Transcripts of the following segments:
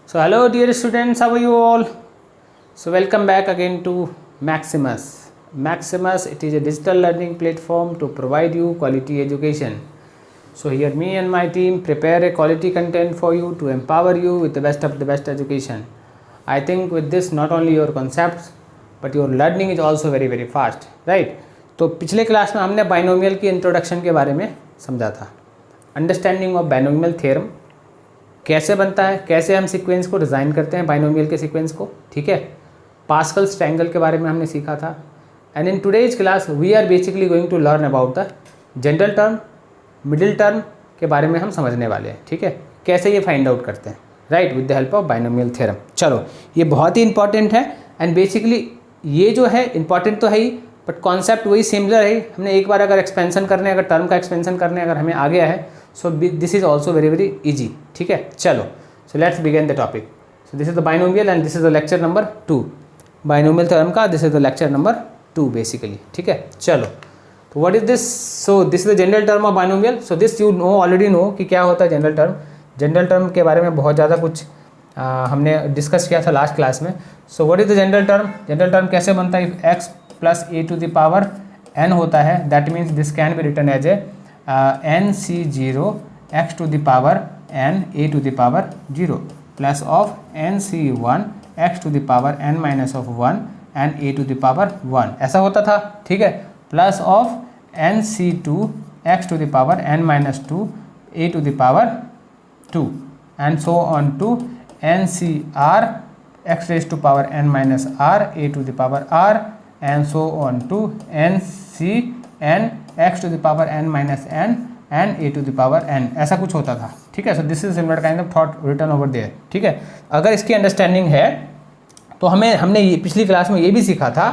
So hello dear students, how are you all? So welcome back again to Maximus. Maximus, it is a digital learning platform to provide you quality education. So here me and my team prepare a quality content for you to empower you with the best of the best education. I think with this not only your concepts but your learning is also very fast, right? तो पिछले class में हमने binomial की introduction के बारे में समझा था, अंडरस्टैंडिंग ऑफ बाइनोमियल थ्योरम, कैसे बनता है, कैसे हम सीक्वेंस को डिज़ाइन करते हैं बाइनोमियल के सीक्वेंस को, ठीक है। पास्कल्स ट्रायंगल के बारे में हमने सीखा था। And in today's class we are basically going to learn about the general term, middle term के बारे में हम समझने वाले हैं, ठीक है, कैसे ये फाइंड आउट करते हैं, right, with the help of binomial theorem. चलो, ये बहुत ही इंपॉर्टेंट है एंड बेसिकली ये जो है इंपॉर्टेंट तो है ही, बट कॉन्सेप्ट वही सिमिलर है। हमने एक बार अगर एक्सपेंशन करने, अगर टर्म का एक्सपेंशन करने अगर हमें आ गया है, so this is also very easy, ठीक है। चलो, so let's begin the topic. So this is the binomial and this is the lecture number 2, binomial theorem का this is the lecture number 2 basically, ठीक है। चलो, तो what is this? So this is the general term of binomial. So this you know, already know कि क्या होता है general term. General term के बारे में बहुत ज़्यादा कुछ हमने डिस्कस किया था लास्ट क्लास में। So what is the general term? General term कैसे बनता है? If x plus a to the power n होता है, that means this can be written as a nc0 x to the power n a to the power 0 plus of nc1 x to the power n minus of 1 and a to the power 1, ऐसा होता था, ठीक है। Plus of nc2 x to the power n minus 2 a to the power 2 and so on to ncr x raised to power n minus r a to the power r and so on to ncn x to the power n minus n and a to the power n, ऐसा कुछ होता था, ठीक है। So this is similar kind of thought written over there, ठीक है। अगर इसकी अंडरस्टैंडिंग है तो हमने ये पिछली क्लास में ये भी सीखा था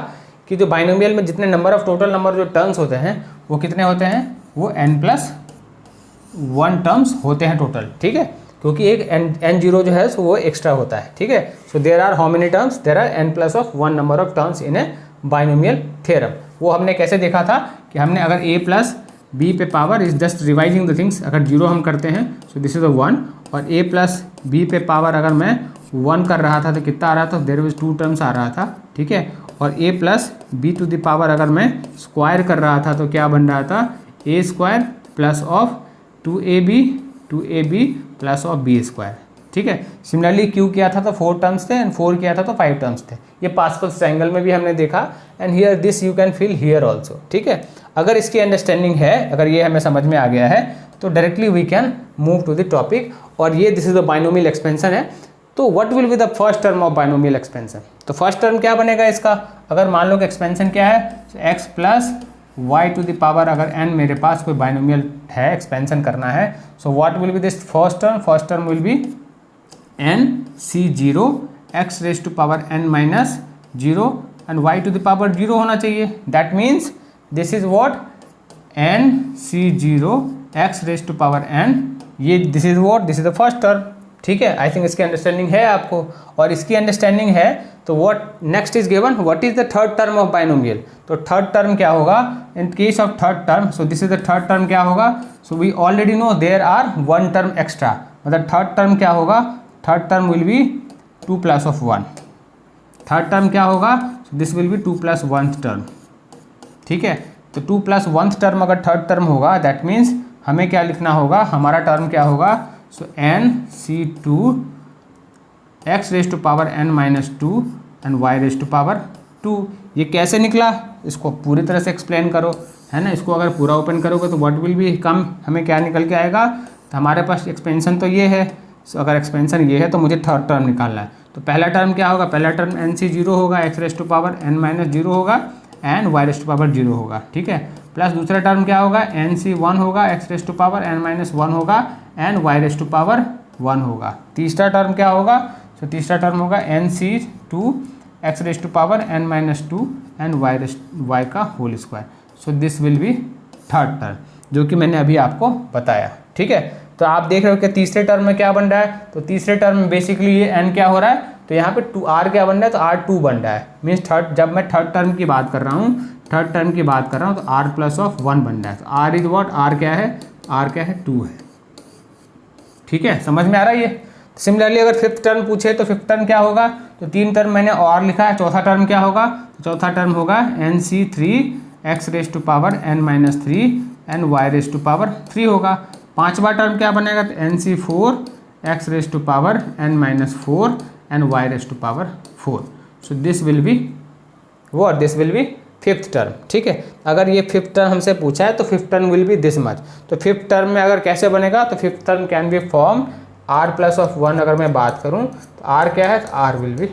कि जो बाइनोमियल में जितने नंबर ऑफ टोटल नंबर जो टर्म्स होते हैं वो कितने होते हैं, वो n+1 टर्म्स होते हैं टोटल, ठीक है, क्योंकि एक n0 जो है सो वो एक्स्ट्रा होता है, ठीक है। So there are how many terms? There are n+1 number of terms in a binomial theorem. वो हमने कैसे देखा था कि हमने अगर a प्लस बी पे power is just revising the things, अगर 0 हम करते हैं सो दिस इज अ 1, और a प्लस बी पे पावर अगर मैं 1 कर रहा था तो कितना आ रहा था? देयर वाज 2 टर्म्स आ रहा था, ठीक है। और a plus b to the power अगर मैं स्क्वायर कर रहा था तो क्या बन रहा था? a square plus of 2ab plus of b square, ठीक है। सिमिलरली क्यू किया था तो 4 टर्म्स थे एंड 4 किया था तो 5 टर्म्स थे। ये पास्कल्स ट्रायंगल में भी हमने देखा and here this you can feel here also, ठीक है। अगर इसकी अंडरस्टैंडिंग है, अगर ये हमें समझ में आ गया है तो directly we can move to the topic. और ये this is the binomial expansion है। तो what will be the first term of binomial expansion? तो फर्स्ट टर्म क्या बनेगा इसका? अगर मान लो कि एक्सपेंशन क्या है, x plus y to the power, अगर n मेरे पास कोई बाइनोमियल है, एक्सपेंशन करना है, so what will be this first term? First term will be nc0 x raise to power n minus 0 and y to the power 0 होना चाहिए। That means this is what? nc0 x raise to power n, ये this is what? This is the first term, ठीक है। I think इसकी understanding है आपको, और इसकी अंडरस्टैंडिंग है तो what next is given? What is the third term of binomial? तो थर्ड टर्म क्या होगा in case of third term? So this is the third term, क्या होगा? So we already know there are 1 term extra, मतलब third term क्या होगा? Third term will be 2 plus of 1। Third term क्या होगा? So this will be 2 plus 1th term, ठीक है। तो 2 प्लस 1th टर्म अगर थर्ड टर्म होगा, दैट मीन्स हमें क्या लिखना होगा? हमारा टर्म क्या होगा? So nc2 x raise to power n minus 2 and y raise to power 2। ये कैसे निकला? इसको पूरी तरह से एक्सप्लेन करो, है ना। इसको अगर पूरा ओपन करोगे तो व्हाट विल बी कम, हमें क्या निकल के आएगा? तो हमारे पास एक्सपेंशन तो ये है, सो अगर एक्सपेंशन ये है तो मुझे थर्ड टर्म निकालना है। तो पहला टर्म क्या होगा? पहला टर्म nc0 होगा, x raise to power n minus 0 होगा and y raise to power 0 होगा, ठीक है। प्लस दूसरा टर्म क्या होगा? nc1 होगा, x raise to power n minus 1 होगा and y raise to power 1 होगा। तीसरा टर्म क्या होगा? सो तीसरा टर्म होगा nc2 x raise to power n minus 2 and y का whole square. So this will be third term, जो कि मैंने अभी आपको बताया, ठीक है। तो आप देख रहे हो कि तीसरे टर्म में क्या बन रहा है? तो तीसरे टर्म में बेसिकली ये n क्या हो रहा है? तो यहाँ पे 2r क्या बन रहा है? तो r2 बन रहा है। मीन्स थर्ड, जब मैं थर्ड टर्म की बात कर रहा हूँ, थर्ड टर्म की बात कर रहा हूँ तो r प्लस ऑफ 1 बन रहा है। तो r इज वॉट? r क्या है? r क्या है? 2 है, ठीक है। समझ में आ रहा है ये? सिमिलरली अगर फिफ्थ टर्म पूछे तो फिफ्थ टर्म क्या होगा, तो 3 टर्म मैंने और लिखा है, चौथा टर्म क्या होगा, तो चौथा टर्म होगा NC3x⁻n-3 एंड y⁻3 होगा। पांचवा टर्म क्या बनेगा, तो NC4x⁻n-4 and y⁻4। So this will be what, this will B fifth term. ठीक है, अगर ये फिफ्थ टर्म हमसे पूछा है तो fifth term will be this much. तो फिफ्थ टर्म में अगर कैसे बनेगा, तो fifth term can B form r+1। अगर मैं बात करूं तो r क्या है, तो r विल बी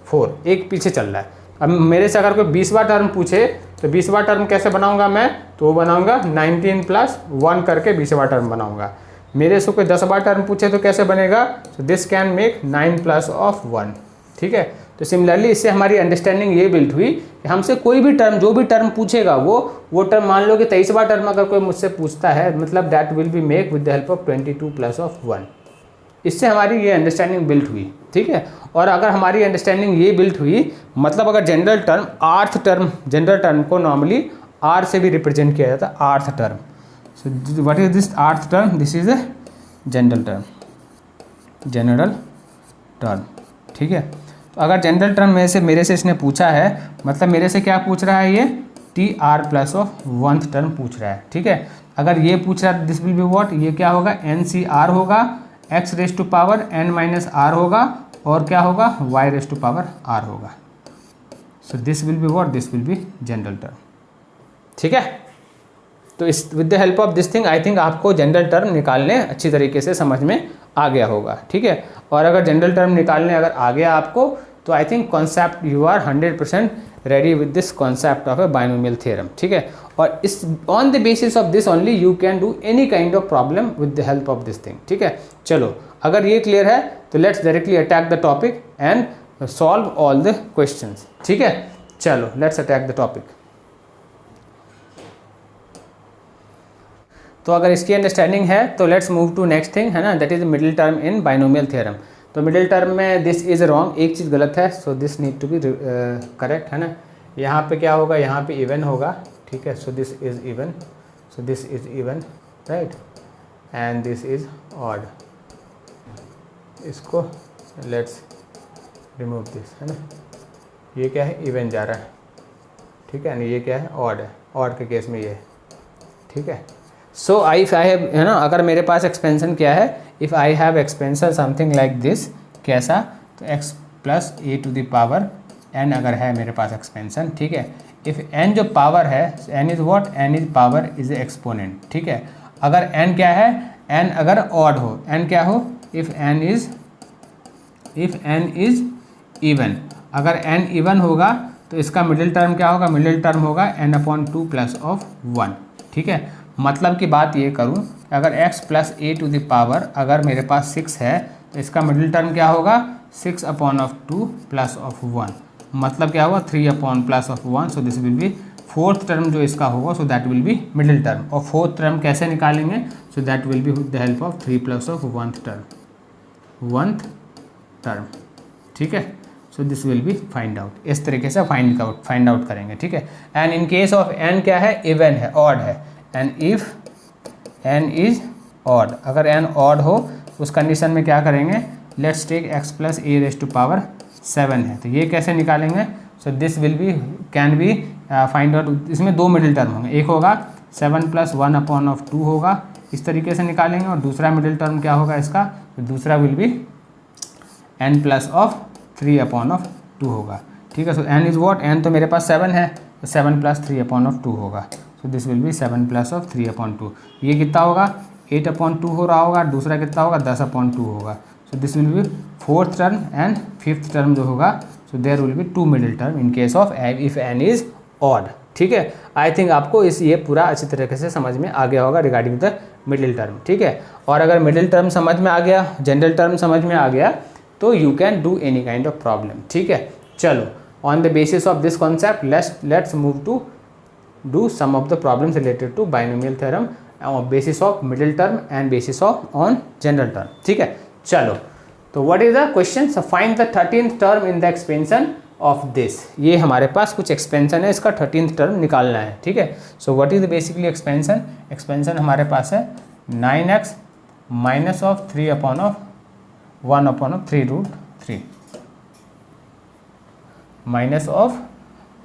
4, एक पीछे चल रहा है। अब मेरे से अगर कोई 20वां टर्म पूछे तो 20वां टर्म कैसे बनाऊंगा मैं, तो वो बनाऊंगा 19+1 करके 20वां टर्म बनाऊंगा। मेरे से कोई 10वां टर्म पूछे तो कैसे बनेगा, तो दिस कैन मेक 9+1। ठीक है, तो सिमिलरली इससे हमारी अंडरस्टैंडिंग ये बिल्ट हुई कि हमसे कोई भी टर्म, जो भी टर्म पूछेगा वो टर्म, मान लो कि 23वां टर्म अगर कोई मुझसे पूछता है, मतलब that will be make with the help of 22+1। इससे हमारी ये अंडरस्टैंडिंग बिल्ट हुई। ठीक है, और अगर हमारी अंडरस्टैंडिंग ये बिल्ट हुई, मतलब अगर general term, rth term, general term को नॉर्मली आर से भी रिप्रेजेंट किया जाता है, rth term. So what is this rth term, this is a general term, general term. ठीक है, तो अगर जनरल टर्म मेरे से इसने पूछा है, मतलब मेरे से क्या पूछ रहा है, ये TR+1 टर्म पूछ रहा है। ठीक है, अगर ये पूछ रहा है दिस विल बी व्हाट, ये क्या होगा, NCR होगा, x⁻n-r होगा, और क्या होगा, y⁻r होगा। So this will be what, this will B general term. ठीक है, तो इस with the help of this thing I think आपको जनरल टर्म निकालने अच्छी तरीके से समझ में आ गया होगा। ठीक है, और अगर जनरल टर्म निकालने अगर आ गया आपको, तो I think concept you are 100% ready with this concept of a binomial theorem. ठीक है, और इस on the basis of this only you can do any kind of problem with the help of this thing. ठीक है, चलो अगर ये clear है तो let's directly attack the topic and solve all the questions. ठीक है, चलो लेट्स अटैक द टॉपिक। तो अगर इसकी अंडरस्टैंडिंग है तो let's move to next thing, है ना, that is middle term in binomial theorem. तो मिडिल टर्म में दिस इज रॉन्ग, एक चीज़ गलत है, so this need to be correct, है ना। यहाँ पे क्या होगा, यहाँ पे इवन होगा। ठीक है, so this is even, so this is even, right, and this is odd. इसको लेट्स रिमूव दिस, है ना, ये क्या है, इवन जा रहा है। ठीक है, ये क्या है, ऑड है, ऑड के केस में ये। ठीक है, सो आई हैव, है ना, अगर मेरे पास एक्सपेंशन क्या है, if I have expansion something like this, कैसा, तो x+a⁻n अगर है मेरे पास एक्सपेंशन। ठीक है, इफ़ n जो पावर है, n is what, n is power is exponent. ठीक है, अगर n क्या है, n अगर ऑड हो, n क्या हो, इफ़ n इज इवन, अगर n इवन होगा तो इसका मिडिल टर्म क्या होगा, मिडिल टर्म होगा n/2 +1। ठीक है, मतलब की बात ये करूं, अगर x+a⁻, अगर मेरे पास 6 है तो इसका मिडिल टर्म क्या होगा, 6/2 +1, मतलब क्या होगा, 3/+1। सो this will be fourth term जो इसका होगा, so that will be middle term. और फोर्थ टर्म कैसे निकालेंगे, so that will be with the help of 3+1 term, 1th term. ठीक है, so this will B find out, इस तरीके से फाइंड आउट करेंगे। ठीक है, and in case of n क्या है, इवन है, ऑड है, and if n is odd, अगर n ऑड हो उस कंडीशन में क्या करेंगे, लेट्स टेक x+a⁻7 है, तो ये कैसे निकालेंगे, सो this will B can be find out. इसमें दो मिडिल टर्म होंगे, एक होगा 7+1/2 होगा, इस तरीके से निकालेंगे, और दूसरा मिडिल टर्म क्या होगा इसका, तो दूसरा विल बी n+3/2 होगा। ठीक है, सो n इज व्हाट, n तो मेरे पास 7 है, तो 7+3/2 होगा। So this will B 7+3/2। ये कितना होगा, 8/2 हो रहा होगा, दूसरा कितना होगा, 10/2 होगा। So this will be fourth term, and fifth term जो होगा, so there will be 2 middle term in case of if n is odd. ठीक है, आई थिंक आपको ये पूरा अच्छी तरीके से समझ में आ गया होगा रिगार्डिंग द मिडिल टर्म। ठीक है, और अगर मिडिल टर्म समझ में आ गया, जनरल टर्म समझ में आ गया, तो you can do any kind of problem. ठीक है, चलो on the basis of this concept let's move to do some of the problems related to binomial theorem on basis of middle term and basis of on general term। ठीक है, चलो, तो what is the question, so find the 13th term in the expansion of this। ये हमारे पास कुछ expansion है, इसका 13th term निकालना है। ठीक है, so what is basically expansion, expansion हमारे पास है 9x - 3/, 1/3√3 माइनस ऑफ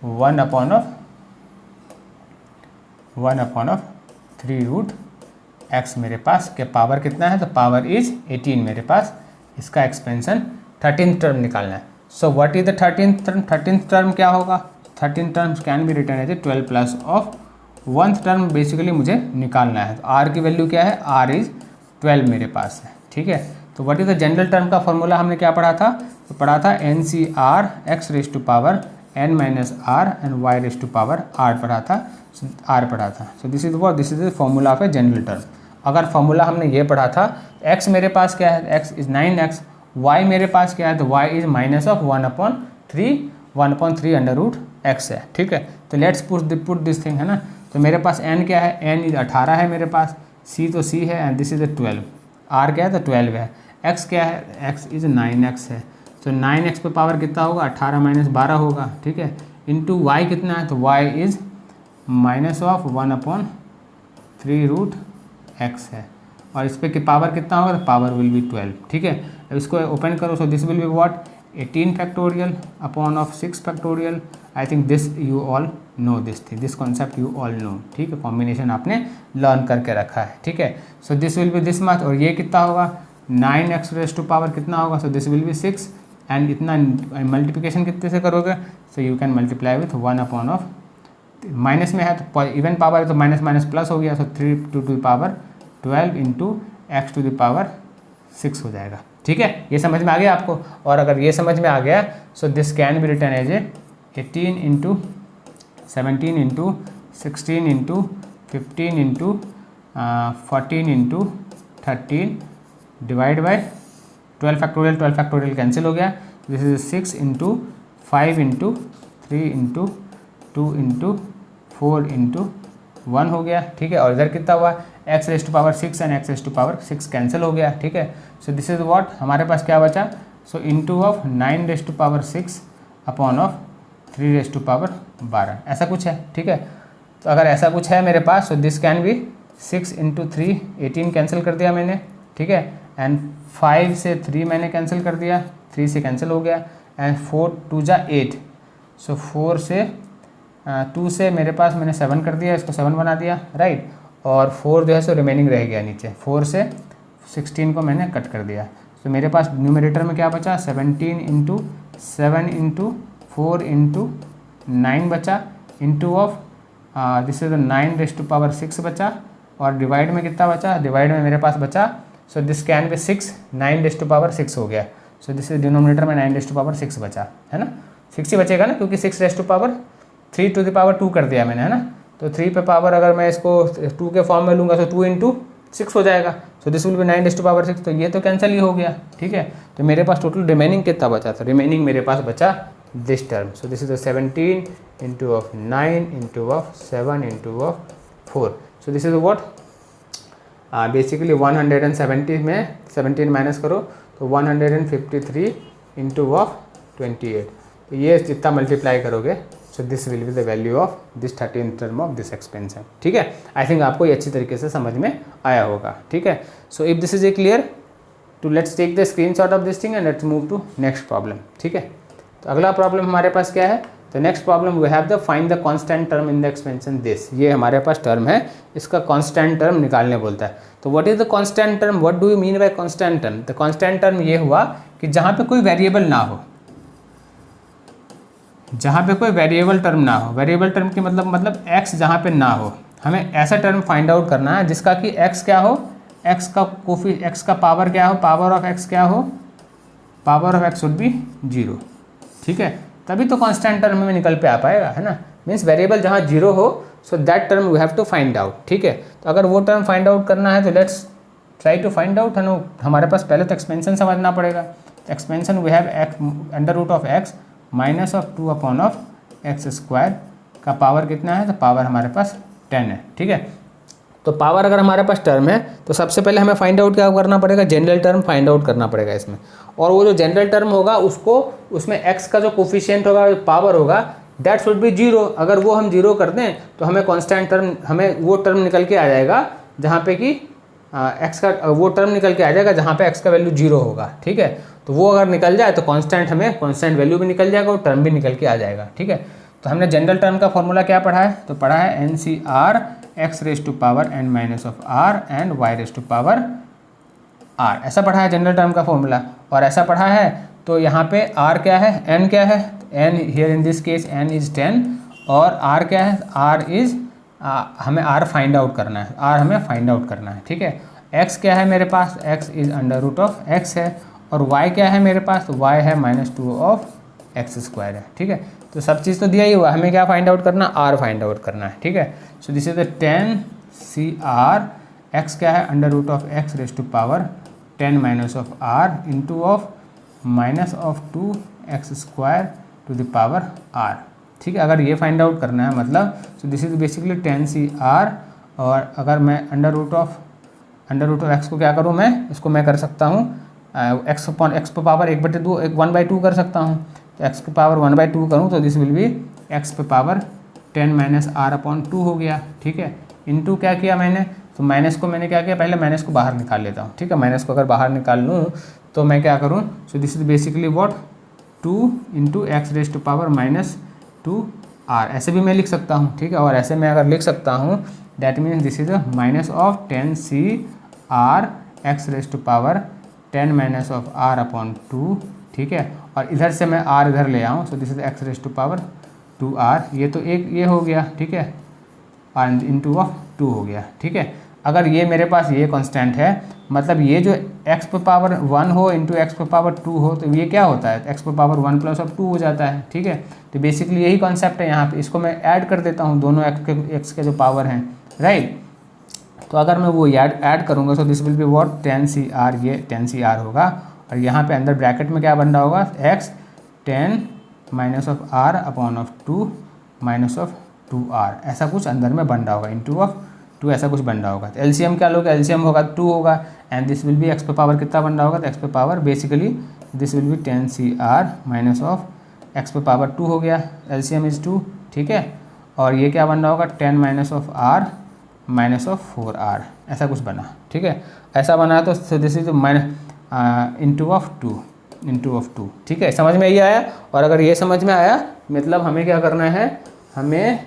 1/3√x मेरे पास के पावर कितना है, तो पावर इज 18 मेरे पास। इसका एक्सपेंशन 13th टर्म निकालना है। So what is the 13th term? 13th term क्या होगा? 13th terms can be return as 12 plus of 1th term basically मुझे निकालना है। तो r की वैल्यू क्या है? r इज 12 मेरे पास है, ठीक है। तो what is the general term का फॉर्मूला हमने क्या पढ़ा था? तो पढ़ा था NCR x raise to power n minus r and y raise to power r पढ़ा था, r पढ़ा था। So this is the formula of a general term. अगर फॉर्मूला हमने ये पढ़ा था, x मेरे पास क्या है? x इज 9x, y मेरे पास क्या है? तो y इज माइनस ऑफ 1/3 है, ठीक है। तो लेट्स पुट दिस थिंग, है ना। तो मेरे पास n क्या है? n इज 18 है मेरे पास, c तो c है एंड दिस इज 12, r क्या है? तो 12 है। x क्या है? x इज 9x है। तो 9x पे पावर कितना होगा? 18 माइनस 12 होगा, ठीक है। इंटू y कितना है? तो y is minus of 1/3√x है। और इस पे की पावर कितना होगा? तो पावर विल बी 12, ठीक है। अब इसको ओपन करो। सो this will be what? 18 factorial upon of 6 factorial. I think this you all know this thing, this concept you all know, ठीक है। कॉम्बिनेशन आपने लर्न करके रखा है, ठीक है। So this will be this much, और ये कितना होगा? 9x रेज टू पावर कितना होगा? So this will B 6 and इतना मल्टीप्लिकेशन कितने से करोगे? So you can multiply with 1 of minus में है तो इवन पावर है तो माइनस माइनस प्लस हो गया। So 3 to the power 12 into x to the power 6 हो जाएगा, ठीक है। ये समझ में आ गया आपको? और अगर ये समझ में आ गया so this can be return as 18 into 17 into 16 into 15 into 14 into 13 divide by 12 factorial cancel हो गया। This is 6 into 5 into 3 into 2 into 4 into 1 हो गया, ठीक है। और इधर कितना हुआ? x raise to power 6 and x raise to power 6 cancel हो गया, ठीक है। सो दिस इज व्हाट हमारे पास क्या बचा? So into of 9 raise to power 6 upon of 3 raise to power 12, ऐसा कुछ है, ठीक है। तो अगर ऐसा कुछ है मेरे पास, so this can be 6 into 3 18 cancel कर दिया मैंने, ठीक है। एंड 5 से 3 मैंने कैंसिल कर दिया, 3 से कैंसिल हो गया एंड 4 2 जा 8। सो 4 से 2 से मेरे पास मैंने 7 कर दिया, इसको 7 बना दिया, राइट। और 4 जो है सो रिमेनिंग रह गया नीचे। 4 से 16 को मैंने कट कर दिया। तो मेरे पास न्यूमरेटर में क्या बचा? 17 इंटू 7 इंटू 4 इंटू 9 बचा, into of this is 9 raise to power 6 बचा। और डिवाइड में कितना बचा? डिवाइड में मेरे पास बचा so this can be 6, 9 raise to power 6 हो गया। सो दिस इज डिनोमिनेटर में 9 रेज टू पावर 6 बचा, है ना। 6 ही बचेगा ना, क्योंकि 6 raise to power 3 to the power 2 कर दिया मैंने, है ना। तो 3 पे पावर अगर मैं इसको 2 के फॉर्म में लूँगा तो 2 इंटू 6 हो जाएगा। So this will be 9 raise to power 6। तो ये तो कैंसिल ही हो गया, ठीक है। तो मेरे पास टोटल रिमेनिंग कितना बचा? तो रिमेनिंग मेरे पास बचा this term. So this is 17 into of 9 into of 7 into of 4। So this is what basically 170 में 17 माइनस करो तो 153 इंटू ऑफ 28। तो ये जितना मल्टीप्लाई करोगे सो this will be the value of this 13th term of this expansion, ठीक है। I think आपको ये अच्छी तरीके से समझ में आया होगा, ठीक है। So if this is a clear too let's take the screenshot of this thing and let's move to next problem, ठीक है। तो अगला प्रॉब्लम हमारे पास क्या है? तो next problem we have the find the constant term in the expansion this. ये हमारे पास टर्म है, इसका कांस्टेंट टर्म निकालने बोलता है। तो what is the constant term? What do you mean by constant term? The constant term ये हुआ कि जहाँ पे कोई वेरिएबल ना हो, जहाँ पे कोई वेरिएबल टर्म ना हो। वेरिएबल टर्म की मतलब x जहाँ पे ना हो। हमें ऐसा टर्म फाइंड आउट करना है जिसका कि x क्या हो, x का पावर क्या हो, पावर ऑफ x क्या हो, power of x should be 0, ठीक है। तभी तो कांस्टेंट टर्म में निकल पे आ पाएगा, है ना। मीन्स वेरिएबल जहाँ 0 हो so that term we have to find out, ठीक है। तो अगर वो टर्म फाइंड आउट करना है तो let's try to find out, है ना। हमारे पास पहले तो एक्सपेंशन समझना पड़ेगा। Expansion we have under root of x minus of 2 upon of x square का पावर कितना है? तो पावर हमारे पास 10 है, ठीक है। तो पावर अगर हमारे पास टर्म है तो सबसे पहले हमें फाइंड आउट क्या करना पड़ेगा? जनरल टर्म फाइंड आउट करना पड़ेगा इसमें। और वो जो जनरल टर्म होगा उसको उसमें x का जो कोफिशिएंट होगा, पावर होगा, दैट शुड बी 0। अगर वो हम 0 कर दें तो हमें कांस्टेंट टर्म, हमें वो टर्म निकल के आ जाएगा जहाँ पे कि एक्स का वो टर्म निकल के आ जाएगा जहाँ पे एक्स का वैल्यू 0 होगा, ठीक है। तो वो अगर निकल जाए तो कांस्टेंट हमें कांस्टेंट वैल्यू भी निकल जाएगा और टर्म भी निकल के आ जाएगा, ठीक है। तो हमने जनरल टर्म का फॉर्मूला क्या पढ़ा है, तो पढ़ा है n c are x raise to power n minus of r and y raise to power r, ऐसा पढ़ा है जनरल टर्म का फॉर्मूला। और ऐसा पढ़ा है तो यहाँ पे आर क्या है, एन क्या है, n here in this case n is 10 और आर क्या है, आर इज हमें आर फाइंड आउट करना है, आर हमें फाइंड आउट करना है, ठीक है। एक्स क्या है मेरे पास, X is under root of X है और वाई क्या है मेरे पास, तो वाई है -2 ऑफ एक्स स्क्वायर है, ठीक है। तो सब चीज़ तो दिया ही हुआ, हमें क्या फाइंड आउट करना, आर फाइंड आउट करना है, ठीक है। So this is the 10 C are, X क्या है under root of X raise to power 10 minus of R into of -2 X square to the power R, ठीक है। अगर ये फाइंड आउट करना है मतलब, so this is basically 10 C R, और अगर मैं अंडर रूट ऑफ एक्स को क्या करूँ, मैं इसको मैं कर सकता हूँ एक्स पर पावर 1/2 1/2 कर सकता हूँ। तो एक्स की पावर 1/2 करूँ तो दिस विल बी एक्स पे पावर 10 माइनस आर अपॉन 2 हो गया, ठीक है। इंटू क्या किया मैंने, तो माइनस को मैंने क्या किया, पहले माइनस को बाहर निकाल लेता हूँ, ठीक है। माइनस को अगर बाहर निकाल लूँ तो मैं क्या करूँ, so this is basically what 2 into X raise to power -2 R, ऐसे भी मैं लिख सकता हूँ, ठीक है। और ऐसे मैं अगर लिख सकता हूँ that means this is minus of 10 C are x raise to power 10 minus of R upon 2, ठीक है। और इधर से मैं आर इधर ले आऊँ, so this is X raise to power 2 R, ये तो एक ये हो गया, ठीक है, और इंटू ऑफ 2 हो गया, ठीक है। अगर ये मेरे पास ये कांस्टेंट है, मतलब ये जो x पे पावर 1 हो इंटू एक्स पे पावर 2 हो, तो ये क्या होता है, x पे पावर 1 प्लस ऑफ 2 हो जाता है, ठीक है। तो बेसिकली यही कॉन्सेप्ट है यहाँ पे, इसको मैं ऐड कर देता हूँ दोनों x के जो पावर हैं, राइट। तो अगर मैं वो ऐड करूँगा so this will be what 10 C R, ये 10 सी आर होगा, और यहाँ पे अंदर ब्रैकेट में क्या बन रहा होगा, x 10 minus of R upon of 2 minus of 2 R, ऐसा कुछ अंदर में बन रहा होगा, इंटू ऑफ 2 ऐसा कुछ बन रहा होगा। तो एलसीएम क्या लोगे, एलसीएम होगा 2 होगा, and this will be X पे पावर कितना बन रहा होगा, तो एक्स पे power basically this will be 10 C R minus of X पे पावर 2 हो गया, एलसीएम इज 2, ठीक है। और ये क्या बन रहा होगा 10 minus of R minus of 4 R, ऐसा कुछ बना, ठीक है। ऐसा बना तो दिस इज इंटू ऑफ 2, ठीक है। समझ में ये आया, और अगर ये समझ में आया मतलब हमें क्या करना है, हमें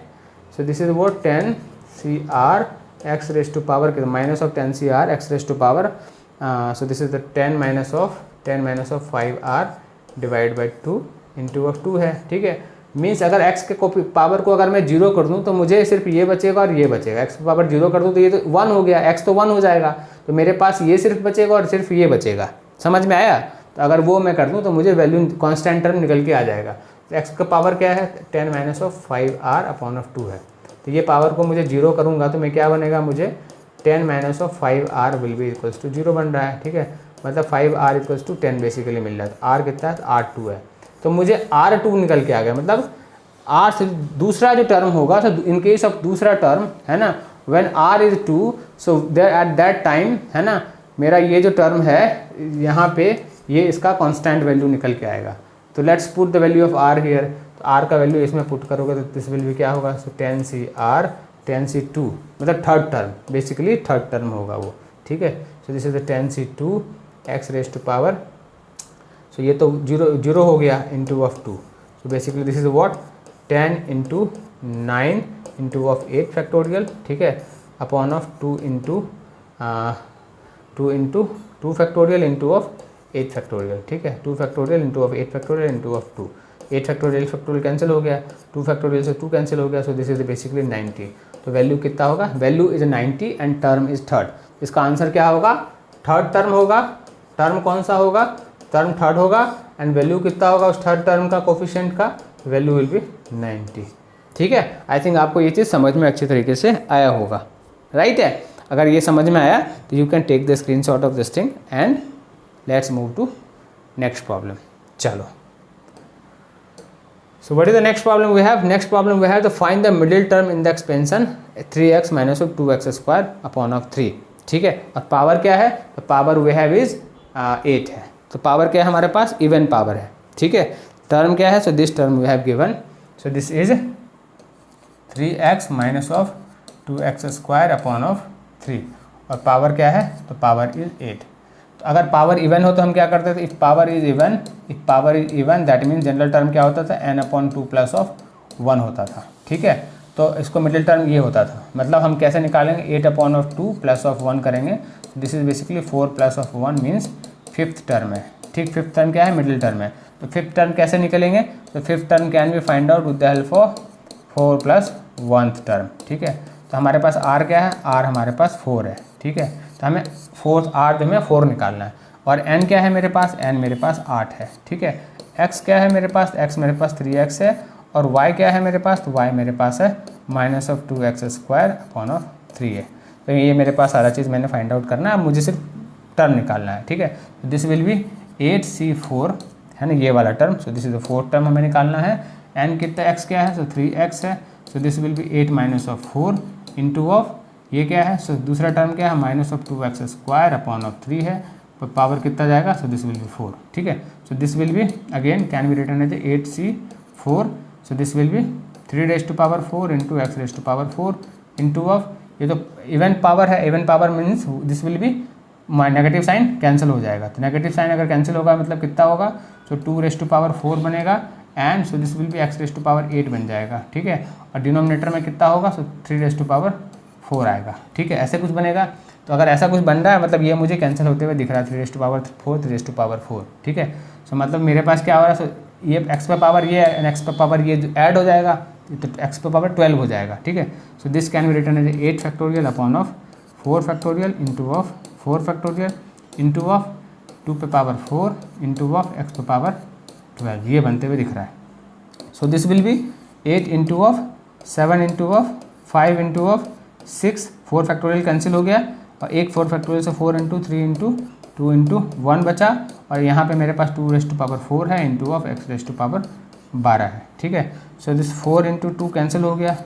सो दिस इज वो 10 C are x raise to power minus of 10 C are x raise to power, so this is the 10 minus of 5 R divide by 2 into of 2 है, ठीक है। मीन्स अगर x के पावर को अगर मैं 0 कर दूं तो मुझे सिर्फ ये बचेगा और ये बचेगा, x पावर 0 कर दूं तो ये तो 1 हो गया, x तो 1 हो जाएगा, तो मेरे पास ये सिर्फ बचेगा और सिर्फ ये बचेगा, समझ में आया। तो अगर वो मैं कर दूं तो मुझे वैल्यू कांस्टेंट टर्म निकल के आ जाएगा। तो x का पावर क्या है 10 minus of 5 R upon of 2 है, तो ये पावर को मुझे 0 करूँगा तो मैं क्या बनेगा, मुझे 10 minus of 5 R will be equals to 0 बन रहा है, ठीक है। मतलब 5 आर इक्वल्स टू 10 बेसिकली मिल रहा है, तो आर कितना है, R2 है, तो मुझे R2 निकल के आ गया। मतलब R से दूसरा जो टर्म होगा, तो इन केस ऑफ दूसरा टर्म है ना, when R is 2 so there at that time है ना, मेरा ये जो टर्म है यहाँ पे ये इसका कांस्टेंट वैल्यू निकल के आएगा। तो let's put the value of R here, तो R का वैल्यू इसमें पुट करोगे तो दिस विल बी क्या होगा, सो 10 सी R 10 सी 2, मतलब third term, basically third term होगा वो, ठीक है। So this is the 10 C 2 X raise to power, so ये तो 0 हो गया into of 2, so basically this is what 10 into 9 into of 8 factorial, ठीक है, upon of 2 into 2 factorial into of 8 factorial, ठीक है। 2 factorial into of 8 factorial into of 2, 8 factorial cancel हो गया, 2 फैक्टोरियल से 2 कैंसिल हो गया, सो दिस इज बेसिकली 90। तो वैल्यू कितना होगा, value is 90 and term is third. इसका आंसर क्या होगा, थर्ड टर्म होगा। टर्म कौन सा होगा, टर्म थर्ड होगा, एंड वैल्यू कितना होगा उस थर्ड टर्म का, कोफिशिएंट का, वैल्यू विल बी 90, ठीक है। आई थिंक आपको ये चीज़ समझ में अच्छी तरीके से आया होगा, राइट है। अगर ये समझ में आया तो you can take the screenshot of this thing and let's move to next problem. चलो, so what is the next problem we have? Next problem we have to find the middle term in the expansion 3x minus of 2x square upon of 3, ठीक है। और power क्या है, तो power we have is 8 है, तो power क्या है हमारे पास, इवन पावर है, ठीक है। टर्म क्या है, so this term we have given, so this is 3x minus of 2x square upon of 3, और पावर क्या है, तो पावर इज 8। तो अगर पावर इवन हो तो हम क्या करते थे, if power is even that means general term क्या होता था, n/2 प्लस ऑफ 1 होता था। ठीक है, तो इसको मिडिल टर्म ये होता था। मतलब हम कैसे निकालेंगे, 8/2 प्लस ऑफ 1 करेंगे, this is basically 4 plus of 1 means fifth term है। ठीक, फिफ्थ टर्म क्या है, मिडिल टर्म है। तो फिफ्थ टर्म कैसे निकलेंगे, तो fifth term can B find out with the help of 4 plus 1th term. ठीक है, तो हमारे पास r क्या है, r हमारे पास 4 है। ठीक है, तो हमें 4 r जो हमें 4 निकालना है। और n क्या है मेरे पास, n मेरे पास 8 है। ठीक है, x क्या है मेरे पास, x मेरे पास 3x है। और y क्या है मेरे पास, तो y मेरे पास है -2x² है। तो ये मेरे पास सारा चीज़ मैंने फाइंड आउट करना है, अब मुझे सिर्फ टर्म निकालना है। ठीक है, तो दिस विल बी 8c4 है ना, ये वाला term. So this is the fourth term हमें निकालना है। n कितना x क्या है, सो 3x है। So this will be 8 - 4 into of ये क्या है, सो दूसरा टर्म क्या है, -2x² है। तो पावर कितना जाएगा, सो दिस विल बी 4। ठीक है, so this will be again can be written as 8c4। So this will be 3⁴ into x⁴ into of ये तो इवन पावर है, even power means this will be negative sign cancel हो जाएगा। तो negative sign अगर cancel होगा मतलब कितना होगा, सो 2⁴ बनेगा and so this will B x⁴ बन जाएगा। ठीक है, और डिनोमिनेटर में कितना होगा, सो 3⁴ आएगा। ठीक है, ऐसे कुछ बनेगा। तो अगर ऐसा कुछ बन रहा है मतलब ये मुझे कैंसिल होते हुए दिख रहा है, 3⁴ ठीक है। सो मतलब मेरे पास क्या हो रहा है, सो ये x पे पावर ये है एंड x पे पावर ये ऐड हो जाएगा, तो x पे पावर 12 हो जाएगा। ठीक है, so this can be written as 8 into of 4 into of 2 पे पावर 4 इंटू ऑफ x पे पावर 12, ये बनते हुए दिख रहा है। So this will be 8 into of 7 into of 5 into of 6, 4 cancel हो गया और एक 4 से 4 इंटू 3 इंटू 2 इंटू 1 बचा। और यहाँ पे मेरे पास 2⁴ है इंटू ऑफ x⁻12 है। ठीक है, सो दिस 4 इंटू 2 कैंसिल हो गया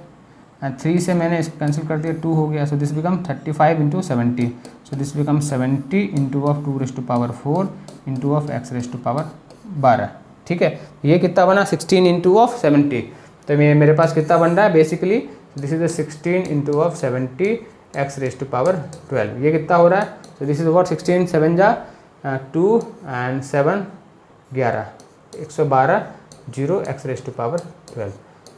एंड 3 से मैंने इसको कैंसिल कर दिया, 2 हो गया। So this become 35 into 70। So this become 70 into of 2⁴ into of x⁻12। ठीक है, ये कितना बना, 16 इंटू ऑफ 70। तो मेरे पास कितना बन रहा है basically, this is 16 into of 70 x⁻12। ये कितना हो रहा है, सो दिस इज व्हाट 16 7 जा 2 and 7 11 112 0 x⁻12।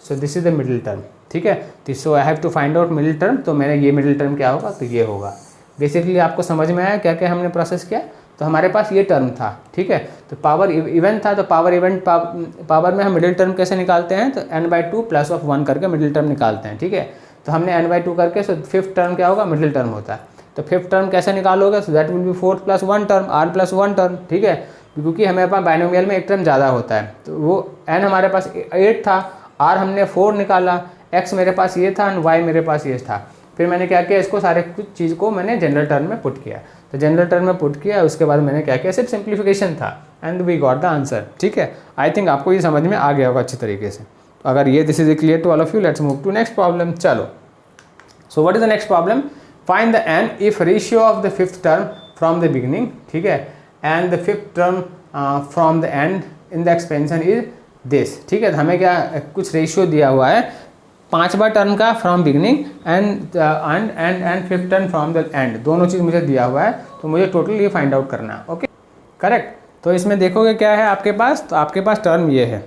So this is the middle term. ठीक है, so I have to find out middle term. तो मैंने ये मिडिल टर्म क्या होगा, तो ये होगा। बेसिकली आपको समझ में आया क्या क्या हमने प्रोसेस किया। तो हमारे पास ये टर्म था। ठीक है, तो पावर इवन था, तो पावर में हम मिडिल टर्म कैसे निकालते हैं, तो n/2 प्लस ऑफ 1 करके मिडिल टर्म निकालते हैं। ठीक है, तो हमने n/2 करके, सो फिफ्थ टर्म क्या होगा, मिडिल टर्म होता है। तो फिफ्थ टर्म कैसे निकालोगे, so that will be 4 + 1 term, r + 1 term. ठीक है, क्योंकि हमारे पास बाइनोमियल में एक टर्म ज़्यादा होता है। तो वो n हमारे पास 8 था, r हमने 4 निकाला, x मेरे पास ये था एंड y मेरे पास ये था। फिर मैंने क्या किया, इसको सारे कुछ चीज़ को मैंने जनरल टर्म में पुट किया। तो जनरल टर्म में पुट किया, उसके बाद मैंने क्या किया, सिर्फ सिंप्लीफिकेशन था and we got the answer. ठीक है, आई थिंक आपको ये समझ में आ गया होगा अच्छी तरीके से। तो अगर ये this is clear to all of you, let's move to next problem. चलो, so what is the next problem, find the n if ratio of the fifth term from the beginning, ठीक है, and the fifth term from the end in the expansion is this. ठीक है, तो हमें क्या कुछ ratio दिया हुआ है, पांचवा टर्म का from beginning and fifth term from the and, दोनों चीज़ मुझे दिया हुआ है। तो मुझे टोटल ये फाइंड आउट करना है। Okay, correct. तो इसमें देखोगे क्या है आपके पास, तो आपके पास टर्म ये है।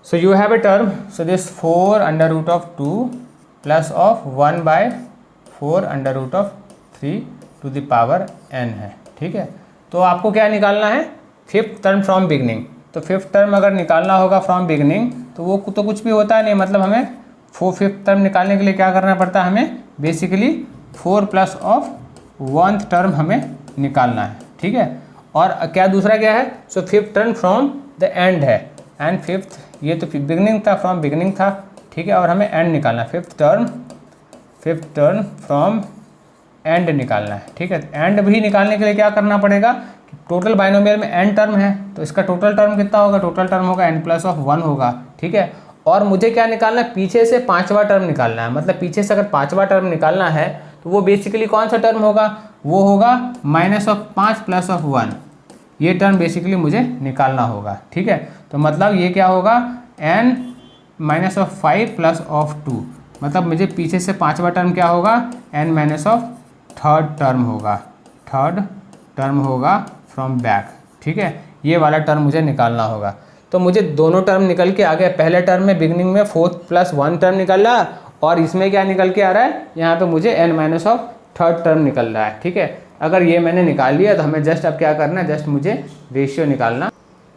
So you have a term, so this 4√2 plus of 1/4 √3 to the power n है। ठीक है, तो आपको क्या निकालना है, फिफ्थ टर्म फ्रॉम बिगनिंग। तो फिफ्थ टर्म अगर निकालना होगा फ्रॉम बिगनिंग, तो वो तो कुछ भी होता है नहीं, मतलब हमें फिफ्थ टर्म निकालने के लिए क्या करना पड़ता है, हमें basically 4 plus of 1th term हमें निकालना है। ठीक है, और क्या दूसरा क्या है, so fifth term from the and है एंड फिफ्थ, ये तो बिगनिंग था, फ्रॉम बिगनिंग था। ठीक है, और हमें एंड निकालना है, फिफ्थ टर्म फ्रॉम एंड निकालना है। ठीक है, एंड भी निकालने के लिए क्या करना पड़ेगा, टोटल बाइनोमियल में n टर्म है, तो इसका टोटल टर्म कितना होगा, टोटल टर्म होगा n+1 होगा। ठीक है, और मुझे क्या निकालना है, पीछे से पांचवा टर्म निकालना है। मतलब पीछे से अगर पांचवा टर्म निकालना है तो वो बेसिकली कौन सा टर्म होगा, वो होगा -5 + 1। ये टर्म बेसिकली मुझे निकालना होगा। ठीक है, तो मतलब ये क्या होगा, n -5 + 2 मतलब मुझे पीछे से पांचवा टर्म क्या होगा, n minus of third term होगा, थर्ड टर्म होगा फ्रॉम बैक, ठीक है। ये वाला टर्म मुझे निकालना होगा। तो मुझे दोनों टर्म निकल के आ गए। पहले टर्म में बिगनिंग में 4 + 1 टर्म निकल रहा, और इसमें क्या निकल के आ रहा है, यहाँ पे मुझे n minus of third term निकल रहा है, ठीक है। अगर ये मैंने निकाल लिया तो हमें जस्ट अब क्या करना है, जस्ट मुझे रेशियो निकालना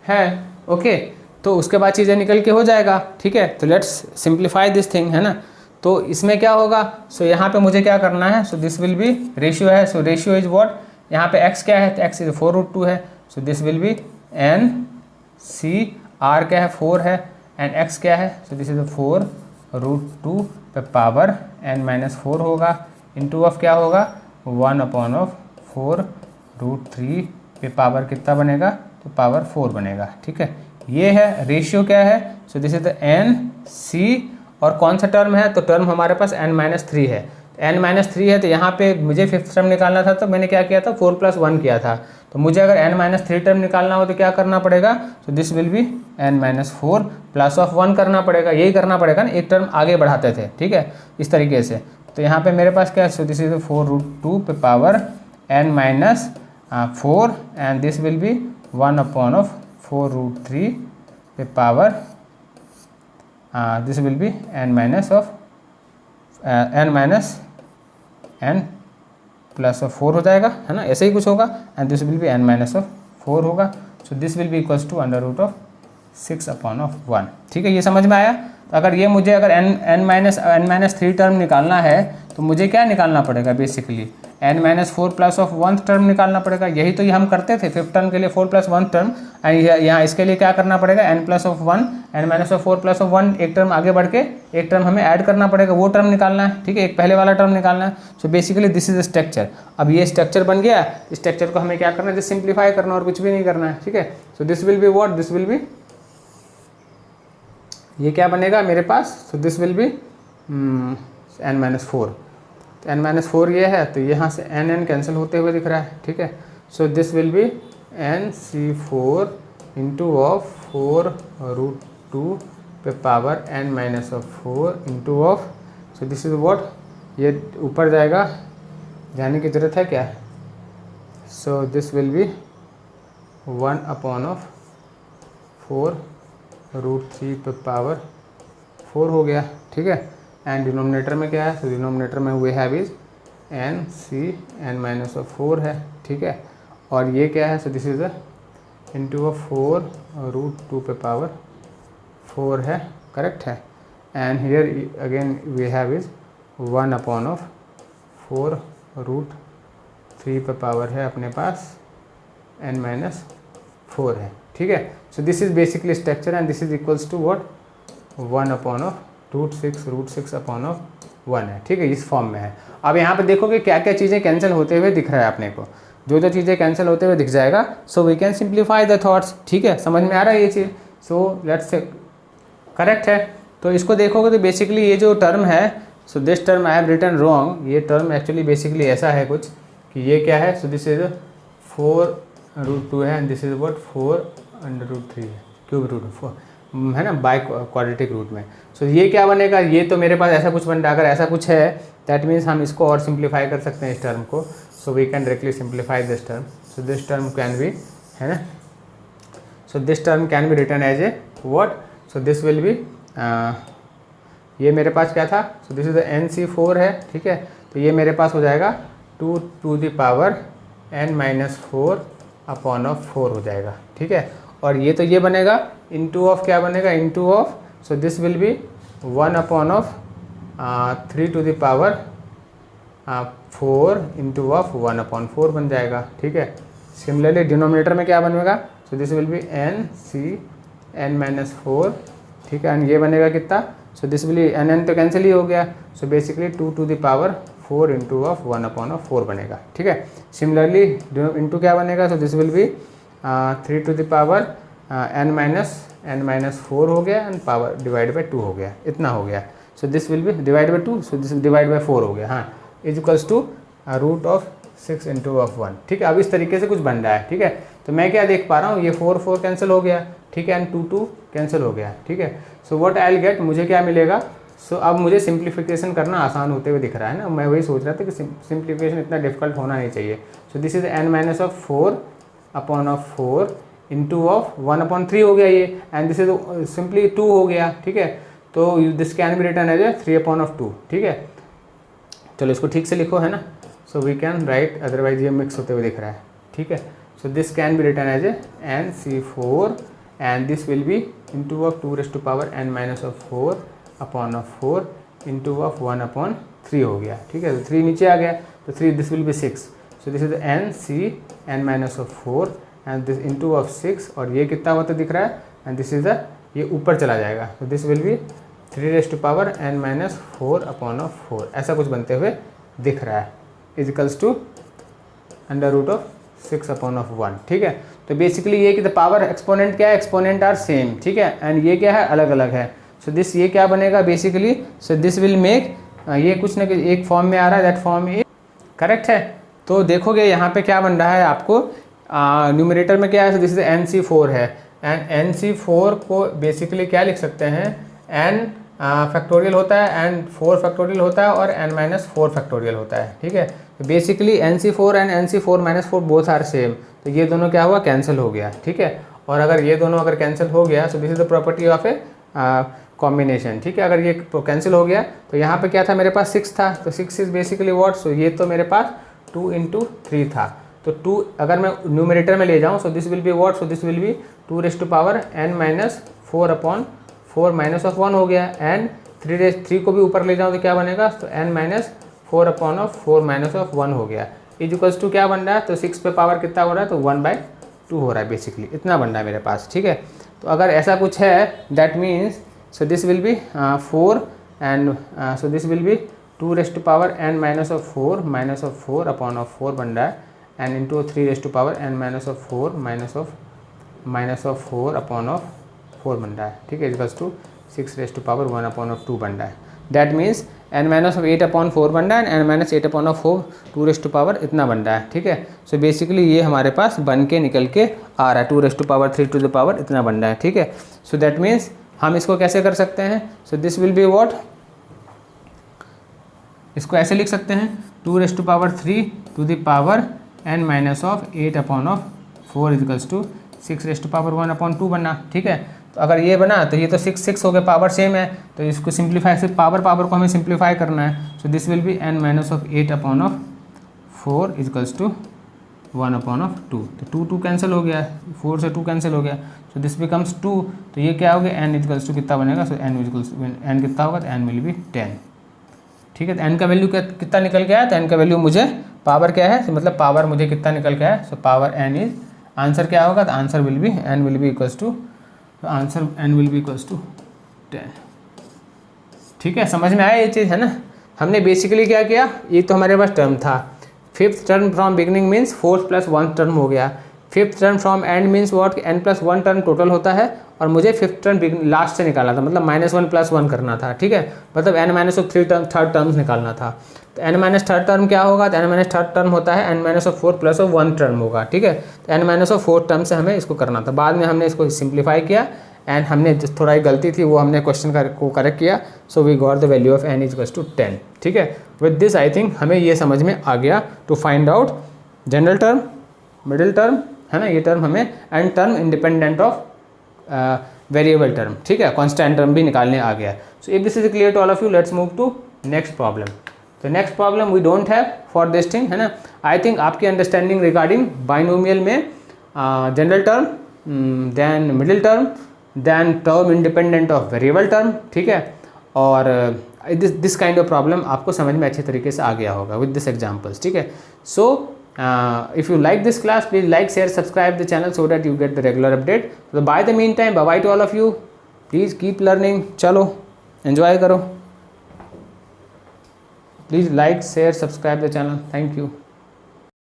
है, ओके। तो उसके बाद चीज़ें निकल के हो जाएगा, ठीक है। तो लेट्स सिंप्लीफाई दिस थिंग, है ना। तो इसमें क्या होगा, सो यहाँ पे मुझे क्या करना है, so this will B ratio है, सो रेशियो इज व्हाट, यहाँ पे x क्या है, तो x इज 4√2 है, so this will be n c, r क्या है 4 है, एंड x क्या है, सो दिस इज 4√2 पे पावर n माइनस 4 होगा, इंटू ऑफ क्या होगा 1/4√3 पे पावर कितना बनेगा, तो पावर 4 बनेगा, ठीक है। ये है रेशियो क्या है, so this is the n c, और कौन सा टर्म है, तो टर्म हमारे पास n-3 है। n-3 है तो यहाँ पे मुझे फिफ्थ टर्म निकालना था, तो मैंने क्या किया था, 4 + 1 किया था। तो मुझे अगर n-3 टर्म निकालना हो तो क्या करना पड़ेगा, तो this will be n-4 plus of 1 करना पड़ेगा, यही करना पड़ेगा ना, एक टर्म आगे बढ़ाते थे, ठीक है, इस तरीके से। तो यहाँ पे मेरे पास क्या है, सो दिस इज 4√2 पे power n-4, and this will B 1/4√3 पे power this will be n plus of 4 हो जाएगा, है ना, ऐसे ही कुछ होगा, and this will be n-4 होगा। So this will be equals to √6/1, ठीक है। ये समझ में आया। तो अगर ये मुझे अगर n-3 टर्म निकालना है तो मुझे क्या निकालना पड़ेगा, basically n-4 plus of 1 term निकालना पड़ेगा। यही तो ये हम करते थे फिफ्थ टर्म के लिए, 4 + 1 टर्म, एंड यहाँ इसके लिए क्या करना पड़ेगा, n+1, n-4 प्लस ऑफ 1, एक टर्म आगे बढ़ के एक टर्म हमें ऐड करना पड़ेगा, वो टर्म निकालना है, ठीक है, एक पहले वाला टर्म निकालना है। सो बेसिकली दिस इज स्ट्रक्चर। अब ये स्ट्रक्चर बन गया, स्ट्रक्चर को हमें क्या करना है, सिंप्लीफाई करना, और कुछ भी नहीं करना है, ठीक है। So this will be what, this will be, ये क्या बनेगा मेरे पास, so this will be n-4, n-4 ये है, तो यहाँ से n कैंसिल होते हुए दिख रहा है, ठीक है। So this will B nc4 into of 4√2 पे power n-4 into of, so this is what, ये ऊपर जाएगा, जाने की ज़रूरत है क्या, सो दिस विल बी 1/4√3 पे पावर 4 हो गया, ठीक है। एंड डिनोमिनेटर में क्या है, तो डिनोमिनेटर में वी हैव इज n-4 है, ठीक है। और ये क्या है, so this is into of 4√2 पे पावर 4 है, करेक्ट है। And here again we have is 1/4√3 पे पावर है अपने पास n-4 है, ठीक है। So this is basically structure, and this is equals to what, 1/√6 है, ठीक है, इस फॉर्म में है। अब यहाँ पे देखोगे क्या क्या चीज़ें कैंसिल होते हुए दिख रहा है अपने को, जो जो चीज़ें कैंसिल होते हुए दिख जाएगा, so we can simplify the thoughts, ठीक है, समझ में आ रहा है ये चीज़। सो लेट्स से करेक्ट है। तो इसको देखोगे तो बेसिकली ये जो टर्म है, so this term I have written wrong, ये टर्म एक्चुअली बेसिकली ऐसा है कुछ कि ये क्या है, सो दिस इज 4√2 है, एंड दिस इज व्हाट 4√3 है, क्यूब रूट 4 है ना, बाय क्वाड्रेटिक रूट में। सो ये क्या बनेगा, ये तो मेरे पास ऐसा कुछ बन रहा है, अगर ऐसा कुछ है दैट मीन्स हम इसको और सिंप्लीफाई कर सकते हैं इस टर्म को। So we can directly simplify this term, so this term can be, है ना, so this term can be written as a what, so this will be, ये मेरे पास क्या था, so this is the nc4 है, ठीक है। तो ये मेरे पास हो जाएगा 2 to the power n-4/4 हो जाएगा, ठीक है। और ये तो ये बनेगा, इंटू ऑफ क्या बनेगा, into of, so this will B 1/3 to the power 4 into of 1/4 बन जाएगा, ठीक है। सिमिलरली डिनोमिनेटर में क्या बनेगा, सो दिस विल बी n-4, ठीक है, एंड ये बनेगा कितना, सो दिस विल बी n तो कैंसिल ही हो गया, so basically 2 to the power 4 into of 1/4 बनेगा, ठीक है। सिमिलरली इंटू क्या बनेगा, सो this will B 3 to the power n-4 हो गया, एंड पावर डिवाइड बाई 2 हो गया, इतना हो गया। So this will be divide by 2, so this divide by 4 हो गया, हाँ, is equals to √6 into of 1, ठीक है। अब इस तरीके से कुछ बन रहा है, ठीक है। तो मैं क्या देख पा रहा हूँ, ये 4 कैंसिल हो गया, ठीक है, एंड 2 कैंसिल हो गया, ठीक है। So what I will get, मुझे क्या मिलेगा, सो अब मुझे सिंप्लीफिकेशन करना आसान होते हुए दिख रहा है ना, मैं वही सोच रहा था कि सिंप्लीफिकेशन इतना डिफिकल्ट होना नहीं चाहिए। सो this is n minus of 4 upon of 4 into of 1/3 हो गया ये, एंड दिस इज सिंपली 2 हो गया, ठीक है। तो this can be return as 3/2, ठीक है। चलो इसको ठीक से लिखो, है ना। So we can write, otherwise ये मिक्स होते हुए दिख रहा है, ठीक है। So this can be return as NC4 and this will be into of 2n minus of 4 upon of 4 into of 1/3 हो गया, ठीक है। तो 3 नीचे आ गया, तो 3 this will B 6। So this is NCn minus of 4 and this into of 6, और ये कितना होता दिख रहा है, एंड दिस इज ये ऊपर चला जाएगा, तो this will B 3n minus 4 upon of 4, ऐसा कुछ बनते हुए दिख रहा है, इजिकल्स टू √6/1, ठीक है। तो बेसिकली ये कि द पावर एक्सपोनेंट क्या है, एक्सपोनेंट आर सेम, ठीक है, एंड ये क्या है, अलग अलग है। सो दिस ये क्या बनेगा basically, so this will make, ये कुछ ना कुछ एक फॉर्म में आ रहा है, दैट फॉर्म इज करेक्ट है। तो देखोगे यहाँ पे क्या बन रहा है आपको, न्यूमरेटर में क्या है, दिस इज NC4 है, एंड NC4 को बेसिकली क्या लिख सकते हैं, n फैक्टोरियल होता है, एंड 4 फैक्टोरियल होता है, और n-4 फैक्टोरियल होता है, ठीक है। तो basically NC4 and NC4-4 both are same, तो ये दोनों क्या हुआ, कैंसिल हो गया, ठीक है। और अगर ये दोनों अगर कैंसिल हो गया, so this is the property of a combination, ठीक है। अगर ये कैंसिल हो गया, तो यहाँ पे क्या था, मेरे पास 6 था, तो 6 इज बेसिकली व्हाट, सो ये तो मेरे पास 2 × 3 था, तो 2 अगर मैं न्यूमरेटर में ले जाऊँ, सो this will be what, so this will B 2n minus 4/4 minus of 1 हो गया, एंड 3 को भी ऊपर ले जाऊँ तो क्या बनेगा, तो n माइनस 4/4 माइनस ऑफ 1 हो गया, इक्वल्स टू क्या बन रहा है, तो 6 पे पावर कितना हो रहा है, तो 1/2 हो रहा है, बेसिकली इतना बन रहा है मेरे पास, ठीक है। तो अगर ऐसा कुछ है, that means so this will B 4 and so this will B 2n minus of 4 upon of 4 बन रहा है, and into 3n minus of 4 minus of 4 upon of 4 बन रहा है, ठीक है, इक्वल्स टू 6(1/2 बन रहा है। That means n minus of 8/4 बन रहा है, एंड n माइनस 8/4 2 इतना बन रहा है, ठीक है। सो बेसिकली ये हमारे पास बन के निकल के आ रहा है, 2 इतना बन रहा है, ठीक है। सो दैट मीन्स हम इसको कैसे कर सकते हैं, so this will be what, इसको ऐसे लिख सकते हैं, 2 n minus of 8/4 equals to 6(1/2 बना, ठीक है। तो अगर ये बना, तो ये तो 6 हो गया, पावर सेम है, तो इसको सिंप्लीफाई, सिर्फ पावर को हमें सिंप्लीफाई करना है। So this will be n minus of 8/4 equals to 1/2, तो 2 कैंसिल हो गया, 4 से 2 कैंसिल हो गया, सो दिस बिकम्स 2, तो ये क्या हो गया, n इक्वल्स टू कितना बनेगा, सो n कितना होगा, तो n विल बी 10, ठीक है। तो n का वैल्यू कितना निकल के आया, तो n का वैल्यू मुझे पावर क्या है, तो मतलब पावर मुझे कितना निकल के आया, so power n is, answer क्या होगा, तो answer will be n will be equals to, तो answer n will be equals to 10, ठीक है। समझ में आया ये चीज़, है ना। हमने बेसिकली क्या किया, ये तो हमारे पास टर्म था, 5th term from beginning means 4th + 1 term हो गया, 5th term from and means what, n + 1 term total होता है, और मुझे 5th टर्म लास्ट से निकालना था, मतलब -1 + 1 करना था, ठीक है। मतलब n माइनस ऑफ 3 टर्म्स निकालना था, तो n माइनस 3 टर्म क्या होगा, तो n माइनस 3 टर्म होता है n माइनस ऑफ 4 + 1 टर्म होगा, ठीक है। तो n माइनस ऑफ 4 टर्म से हमें इसको करना था, बाद में हमने इसको सिंप्लीफाई किया, एंड हमने जो थोड़ा ही गलती थी वो हमने क्वेश्चन को करेक्ट किया, so we got the value of n equals to 10, ठीक है। विद दिस आई थिंक हमें ये समझ में आ गया, to find out general term, middle term, है ना, ये टर्म हमें, and term independent of variable term, ठीक है, कांस्टेंट टर्म भी निकालने आ गया। So if this is clear to all of you, let's move to next problem. तो next problem we don't have for this thing, है ना। आई थिंक आपकी अंडरस्टैंडिंग रिगार्डिंग बाइनोमियल में general term, then middle term, then term independent of variable term, ठीक है, और this kind of problem आपको समझ में अच्छे तरीके से आ गया होगा विद दिस एग्जाम्पल्स, ठीक है। सो if you like this class, please like, share, subscribe the channel so that you get the regular update. So by the meantime, bye bye to all of you. Please keep learning. चलो enjoy करो. Please like, share, subscribe the channel. Thank you.